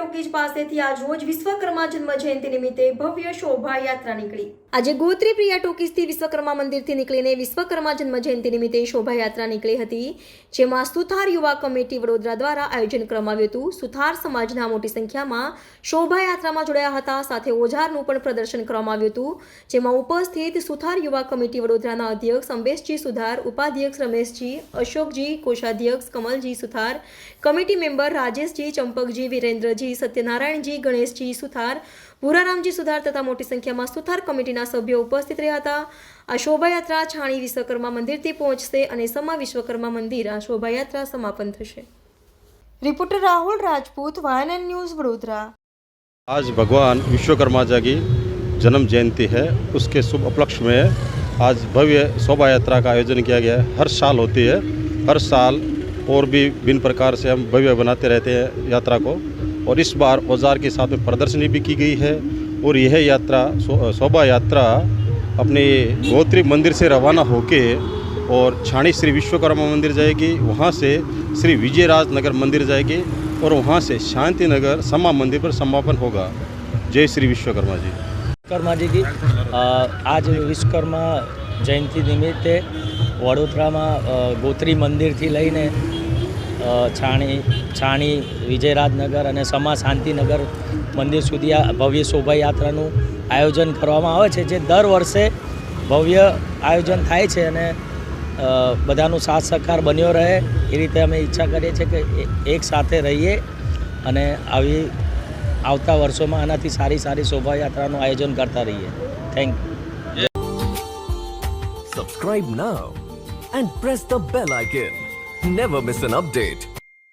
Talkies પાસેથી આજરોજ વિશ્વકર્મા જન્મ જયંતિ નિમિત્તે ભવ્ય શોભાયાત્રા નીકળી। આજે ગોત્રી પ્રિયા ટોકીઝથી વિશ્વકર્મા મંદિરથી નીકળીને વિશ્વકર્મા જન્મ જયંતિ નિમિત્તે શોભાયાત્રા નીકળી હતી, જેમાં સુથાર યુવા કમિટી વડોદરા દ્વારા આયોજન કરવામાં આવ્યું હતું। સુથાર સમાજના મોટી સંખ્યામાં શોભાયાત્રામાં જોડાયા હતા, સાથે ઓજારનું પણ પ્રદર્શન કરવામાં આવ્યું હતું, જેમાં ઉપસ્થિત સુથાર યુવા કમિટી વડોદરાના અધ્યક્ષ અંબેશજી સુથાર, ઉપાધ્યક્ષ રમેશજી, અશોકજી, કોષાધ્યક્ષ કમલજી સુથાર, કમિટી મેમ્બર રાજેશજી, ચંપકજી, વીરેન્દ્રજી, સત્યનારાયણજી, ગણેશજી સુથાર, ભૂરારામજી સુથાર તથા મોટી સંખ્યામાં સુથાર કમિટીના સભ્યો ઉપસ્થિત રહ્યા હતા। આ શોભાયાત્રા છાણી વિશ્વકર્મા મંદિરથી પહોંચશે અને સમા વિશ્વકર્મા મંદિર આ શોભાયાત્રા સમાપન થશે। Reporter Rahul Rajput, YNN news, Vadodara. आज भगवान विश्वकर्मा जी की जन्म जयंती है, उसके शुभ उपलक्ष्य में आज भव्य शोभा यात्रा का आयोजन किया गया है। हर साल होती है, हर साल और भी भिन्न प्रकार से हम भव्य बनाते रहते हैं यात्रा को, और इस बार औजार के साथ में प्रदर्शनी भी की गई है। और यह यात्रा शोभा यात्रा अपने गोत्री मंदिर से रवाना होके और छाणी श्री विश्वकर्मा मंदिर जाएगी, वहाँ से श्री विजयराज नगर मंदिर जाएगी और वहाँ से शांति नगर समा मंदिर पर समापन होगा। जय श्री विश्वकर्मा जी। विश्वकर्मा जी की आज विश्वकर्मा जयंती निमित्ते वडोदरा में गोत्री मंदिर थी लईने छाणी विजयराजनगर और समा शांतिनगर मंदिर सुधी आ भव्य शोभायात्राનું आयोजन કરવામાં આવે છે, જે દર વર્ષે ભવ્ય આયોજન થાય છે અને બધાનો સાથ સહકાર બન્યો રહે એ રીતે અમે ઈચ્છા કરીએ છીએ કે એક સાથે રહીએ અને આવી આવતા વર્ષોમાં આનાથી સારી સારી શોભાયાત્રાનું આયોજન કરતા રહીએ। Thank you. Subscribe now and press the bell icon. Never miss an update.